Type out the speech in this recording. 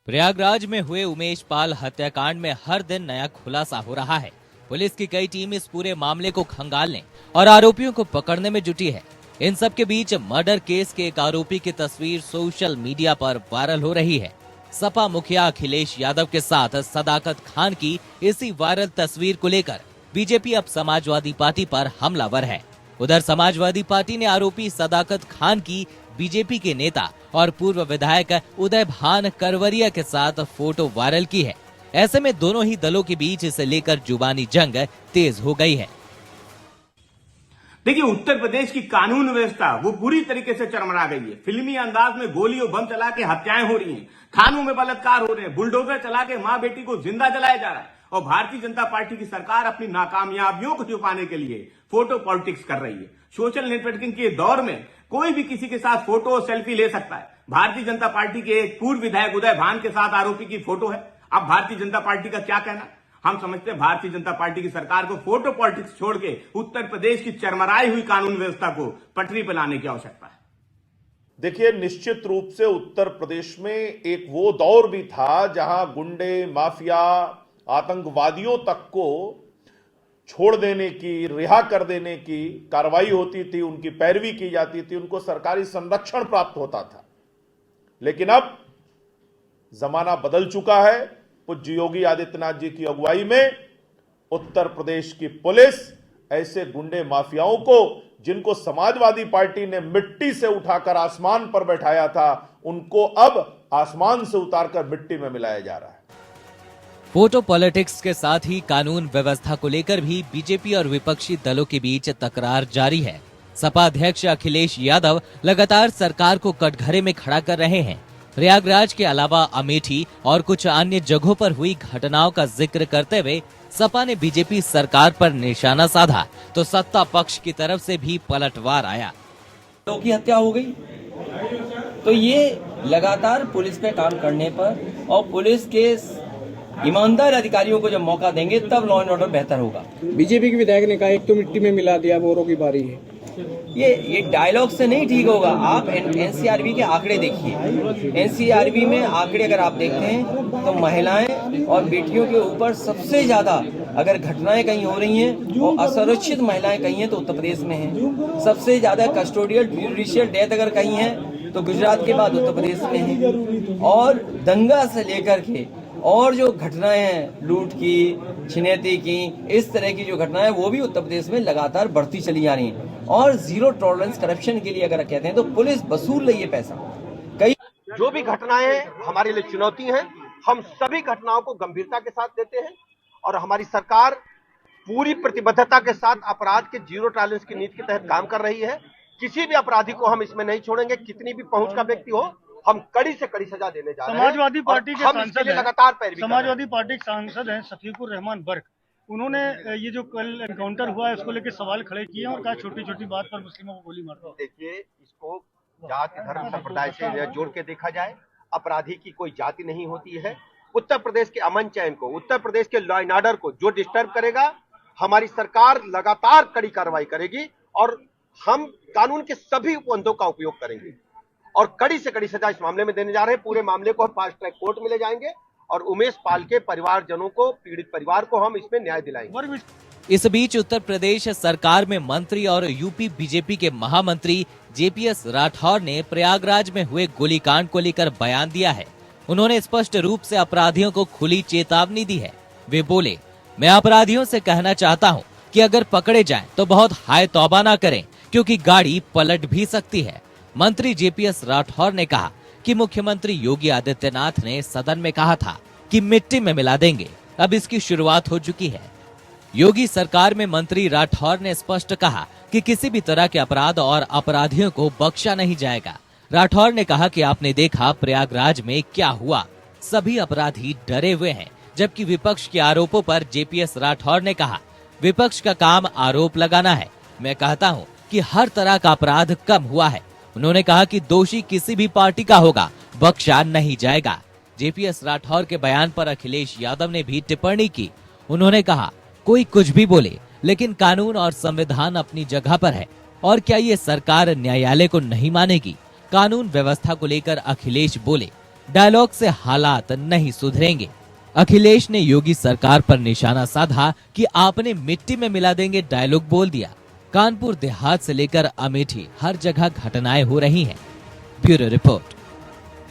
प्रयागराज में हुए उमेश पाल हत्याकांड में हर दिन नया खुलासा हो रहा है। पुलिस की कई टीम इस पूरे मामले को खंगालने और आरोपियों को पकड़ने में जुटी है। इन सब के बीच मर्डर केस के एक आरोपी की तस्वीर सोशल मीडिया पर वायरल हो रही है। सपा मुखिया अखिलेश यादव के साथ सदाकत खान की इसी वायरल तस्वीर को लेकर बीजेपी अब समाजवादी पार्टी पर हमलावर है। उधर समाजवादी पार्टी ने आरोपी सदाकत खान की बीजेपी के नेता और पूर्व विधायक उदय भान करवरिया के साथ फोटो वायरल की है। ऐसे में दोनों ही दलों के बीच इसे लेकर जुबानी जंग तेज हो गई है। देखिए, उत्तर प्रदेश की कानून व्यवस्था वो पूरी तरीके से चरमरा गई है। फिल्मी अंदाज में गोली और बम चला के हत्याएं हो रही हैं, थानों में बलात्कार हो रहे हैं, बुलडोजर चला के मां बेटी को जिंदा जलाया जा रहा है और भारतीय जनता पार्टी की सरकार अपनी नाकामयाबियों को छुपाने के लिए फोटो पॉलिटिक्स कर रही है। सोशल नेटवर्किंग के दौर में कोई भी किसी के साथ फोटो और सेल्फी ले सकता है। भारतीय जनता पार्टी के एक पूर्व विधायक उदय भान के साथ आरोपी की फोटो है। अब भारतीय जनता पार्टी का क्या कहना? हम समझते हैं भारतीय जनता पार्टी की सरकार को फोटो पॉलिटिक्स छोड़ के उत्तर प्रदेश की चरमराई हुई कानून व्यवस्था को पटरी पर लाने की आवश्यकता है। देखिए, निश्चित रूप से उत्तर प्रदेश में एक वो दौर भी था जहां गुंडे, माफिया, आतंकवादियों तक को छोड़ देने की, रिहा कर देने की कार्रवाई होती थी, उनकी पैरवी की जाती थी, उनको सरकारी संरक्षण प्राप्त होता था। लेकिन अब जमाना बदल चुका है। पूज्य योगी आदित्यनाथ जी की अगुवाई में उत्तर प्रदेश की पुलिस ऐसे गुंडे माफियाओं को, जिनको समाजवादी पार्टी ने मिट्टी से उठाकर आसमान पर बैठाया था, उनको अब आसमान से उतारकर मिट्टी में मिलाया जा रहा है। फोटो पॉलिटिक्स के साथ ही कानून व्यवस्था को लेकर भी बीजेपी और विपक्षी दलों के बीच तकरार जारी है। सपा अध्यक्ष अखिलेश यादव लगातार सरकार को कटघरे में खड़ा कर रहे हैं। प्रयागराज के अलावा अमेठी और कुछ अन्य जगहों पर हुई घटनाओं का जिक्र करते हुए सपा ने बीजेपी सरकार पर निशाना साधा, तो सत्ता पक्ष की तरफ से भी पलटवार आया। लोगों की हत्या हो गई, तो ये लगातार पुलिस पे काम करने पर और पुलिस के ईमानदार अधिकारियों को जब मौका देंगे तब लॉ एंड ऑर्डर बेहतर होगा। बीजेपी के विधायक ने कहा एक तो मिट्टी में मिला दिया, बोरों की बारी है। ये डायलॉग से नहीं ठीक होगा। आप एनसीआरबी के आंकड़े देखिए। एनसीआरबी में आंकड़े अगर आप देखते हैं तो महिलाएं और बेटियों के ऊपर सबसे ज्यादा अगर घटनाएं कहीं हो रही हैं और असुरक्षित महिलाएं कहीं हैं तो उत्तर प्रदेश में हैं। सबसे ज्यादा कस्टोडियल जुडिशियल डेथ अगर कहीं है तो गुजरात के बाद उत्तर प्रदेश में है। और दंगा से लेकर के और जो घटनाएं हैं, लूट की, छिनैती की, इस तरह की जो घटनाएं वो भी उत्तर प्रदेश में लगातार बढ़ती चली जा रही हैं। और जीरो टॉलरेंस करप्शन के लिए अगर कहते हैं तो पुलिस वसूल रही है पैसा। कई जो भी घटनाएं हमारे लिए चुनौती हैं, हम सभी घटनाओं को गंभीरता के साथ लेते हैं और हमारी सरकार पूरी प्रतिबद्धता के साथ अपराध के जीरो टॉलरेंस की नीति के तहत काम कर रही है। किसी भी अपराधी को हम इसमें नहीं छोड़ेंगे, कितनी भी पहुंच का व्यक्ति हो, हम कड़ी से कड़ी सजा देने जा रहे हैं। समाजवादी पार्टी के सांसद हैं, लगातार पैरवी समाजवादी पार्टी के सांसद हैं शफीकुर रहमान बर्क, उन्होंने ये जो कल एनकाउंटर हुआ है उसको लेकर सवाल खड़े किए और कहा छोटी छोटी बात पर मुस्लिमों को गोली मार दो। देखिए, इसको जाति, धर्म, संप्रदाय से जोड़ के देखा जाए, अपराधी की कोई जाति नहीं होती है। उत्तर प्रदेश के अमन चैन को, उत्तर प्रदेश के लॉ एंड ऑर्डर को जो डिस्टर्ब करेगा, हमारी सरकार लगातार कड़ी कार्रवाई करेगी और हम कानून के सभी उपबंधों का उपयोग करेंगे और कड़ी से कड़ी सजा इस मामले में देने जा रहे हैं। पूरे मामले को हम फास्ट ट्रैक कोर्ट में ले जाएंगे और उमेश पाल के परिवारजनों को, पीड़ित परिवार को हम इसमें न्याय दिलाएंगे। इस बीच उत्तर प्रदेश सरकार में मंत्री और यूपी बीजेपी के महामंत्री जेपीएस राठौर ने प्रयागराज में हुए गोलीकांड को लेकर बयान दिया है। उन्होंने स्पष्ट रूप से अपराधियों को खुली चेतावनी दी है। वे बोले, मैं अपराधियों से कहना चाहता हूँ कि अगर पकड़े जाएं तो बहुत हाय तौबा ना करें, क्योंकि गाड़ी पलट भी सकती है। मंत्री जेपीएस राठौर ने कहा कि मुख्यमंत्री योगी आदित्यनाथ ने सदन में कहा था कि मिट्टी में मिला देंगे, अब इसकी शुरुआत हो चुकी है। योगी सरकार में मंत्री राठौर ने स्पष्ट कहा कि किसी भी तरह के अपराध और अपराधियों को बख्शा नहीं जाएगा। राठौर ने कहा कि आपने देखा प्रयागराज में क्या हुआ, सभी अपराधी डरे हुए हैं। जबकि विपक्ष के आरोपों पर जेपीएस राठौर ने कहा, विपक्ष का काम आरोप लगाना है, मैं कहता हूँ कि हर तरह का अपराध कम हुआ है। उन्होंने कहा कि दोषी किसी भी पार्टी का होगा, बख्शा नहीं जाएगा। जेपीएस राठौर के बयान पर अखिलेश यादव ने भी टिप्पणी की। उन्होंने कहा, कोई कुछ भी बोले, लेकिन कानून और संविधान अपनी जगह पर है और क्या ये सरकार न्यायालय को नहीं मानेगी? कानून व्यवस्था को लेकर अखिलेश बोले, डायलॉग से हालात नहीं सुधरेंगे। अखिलेश ने योगी सरकार पर निशाना साधा कि आपने मिट्टी में मिला देंगे डायलॉग बोल दिया। कानपुर देहात से लेकर अमेठी हर जगह घटनाएं हो रही हैं। Bureau report.